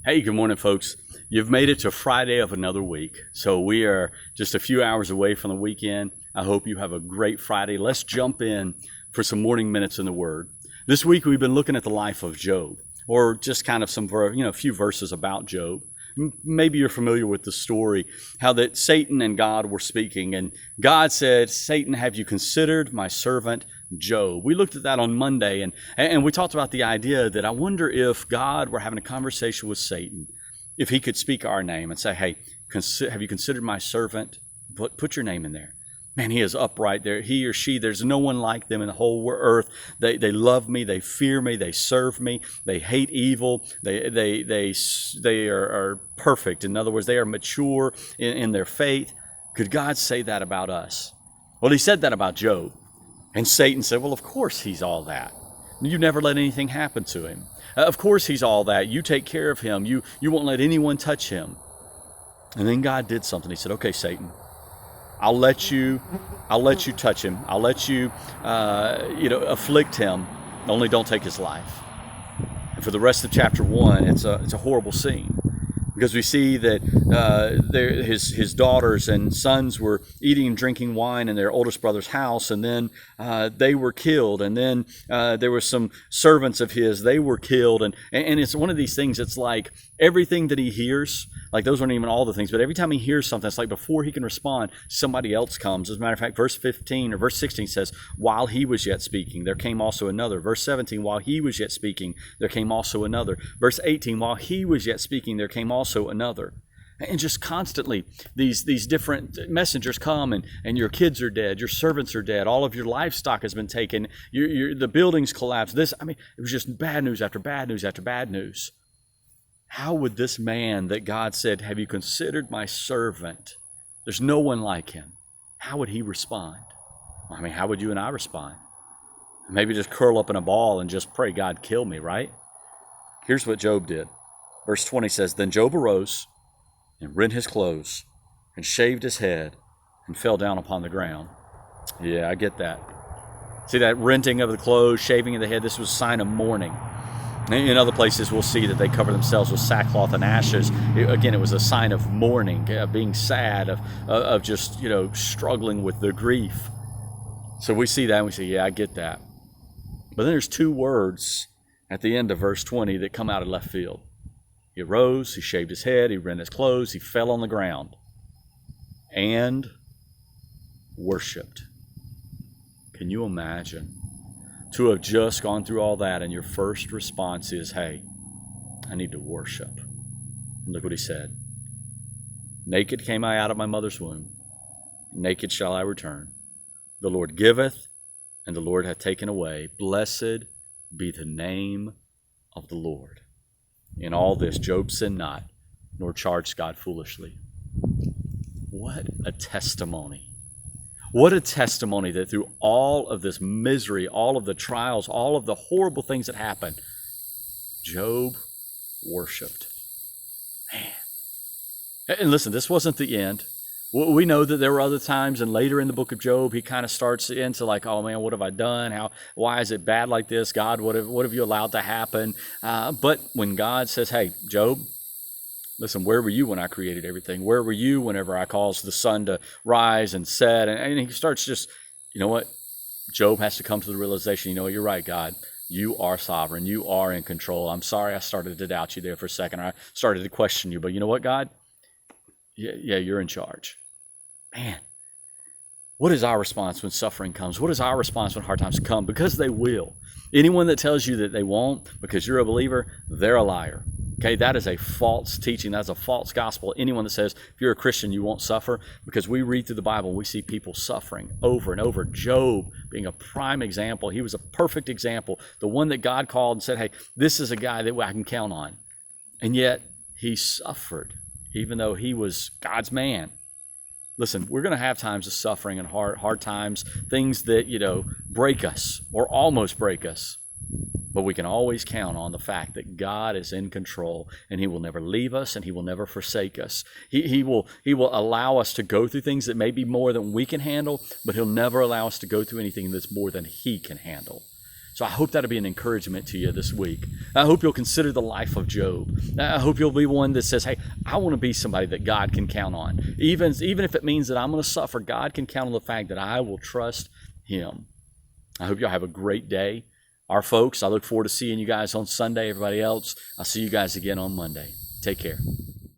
Hey, good morning, folks. You've made it to Friday of another week. So we are just a few hours away from the weekend. I hope you have a great Friday. Let's jump in for some morning minutes in the Word. This week we've been looking at the life of Job, or just kind of a few verses about Job. Maybe you're familiar with the story, how that Satan and God were speaking, and God said, "Satan, have you considered my servant Job?" We looked at that on Monday, and we talked about the idea that I wonder if God were having a conversation with Satan, if he could speak our name and say, "Hey, have you considered my servant?" Put your name in there. Man, he is upright there. He or she, there's no one like them in the whole earth. They love me. They fear me. They serve me. They hate evil. They are perfect. In other words, they are mature in their faith. Could God say that about us? Well, he said that about Job. And Satan said, well, of course he's all that. You never let anything happen to him. Of course he's all that. You take care of him. You won't let anyone touch him. And then God did something. He said, okay, Satan, I'll let you touch him. I'll let you, afflict him. Only don't take his life. And for the rest of chapter 1, it's a horrible scene, because we see that his daughters and sons were eating and drinking wine in their oldest brother's house, and then they were killed. And then there were some servants of his, they were killed. And it's one of these things, it's like everything that he hears, like those weren't even all the things, but every time he hears something, it's like before he can respond, somebody else comes. As a matter of fact, verse 16 says, while he was yet speaking, there came also another. Verse 17, while he was yet speaking, there came also another. Verse 18, while he was yet speaking, there came also another. And just constantly, these different messengers come, and your kids are dead, your servants are dead, all of your livestock has been taken, the buildings collapsed. It was just bad news after bad news after bad news. How would this man that God said, have you considered my servant? There's no one like him. How would he respond? I mean, how would you and I respond? Maybe just curl up in a ball and just pray, God, kill me, right? Here's what Job did. Verse 20 says, then Job arose and rent his clothes and shaved his head and fell down upon the ground. Yeah, I get that. See that renting of the clothes, shaving of the head, this was a sign of mourning. In other places, we'll see that they cover themselves with sackcloth and ashes. Again, it was a sign of mourning, being sad, of just, struggling with the grief. So we see that and we say, yeah, I get that. But then there's two words at the end of verse 20 that come out of left field. He arose, he shaved his head, he rent his clothes, he fell on the ground and worshiped. Can you imagine? To have just gone through all that, and your first response is, hey, I need to worship. And look what he said. Naked came I out of my mother's womb, naked shall I return. The Lord giveth, and the Lord hath taken away. Blessed be the name of the Lord. In all this, Job sinned not, nor charged God foolishly. What a testimony. What a testimony that through all of this misery, all of the trials, all of the horrible things that happened, Job worshiped. Man. And listen, this wasn't the end. We know that there were other times, and later in the book of Job, he kind of starts into like, oh man, what have I done? Why is it bad like this? God, what have you allowed to happen? But when God says, hey, Job, listen, where were you when I created everything? Where were you whenever I caused the sun to rise and set? And he starts just, you know what? Job has to come to the realization, you know what, you're right, God. You are sovereign. You are in control. I'm sorry I started to doubt you there for a second. I started to question you. But you know what, God? Yeah, you're in charge. Man, what is our response when suffering comes? What is our response when hard times come? Because they will. Anyone that tells you that they won't because you're a believer, they're a liar. Okay, that is a false teaching. That's a false gospel. Anyone that says, if you're a Christian, you won't suffer, because we read through the Bible, we see people suffering over and over. Job being a prime example. He was a perfect example. The one that God called and said, hey, this is a guy that I can count on. And yet he suffered, even though he was God's man. Listen, we're going to have times of suffering and hard times, things that, break us or almost break us. But we can always count on the fact that God is in control, and he will never leave us, and he will never forsake us. He will allow us to go through things that may be more than we can handle, but he'll never allow us to go through anything that's more than he can handle. So So I hope that'll be an encouragement to you this week. I hope you'll consider the life of Job. I hope you'll be one that says, hey, I want to be somebody that God can count on. Even if it means that I'm going to suffer, God can count on the fact that I will trust him. I hope y'all have a great day. Our folks, I look forward to seeing you guys on Sunday. Everybody else, I'll see you guys again on Monday. Take care.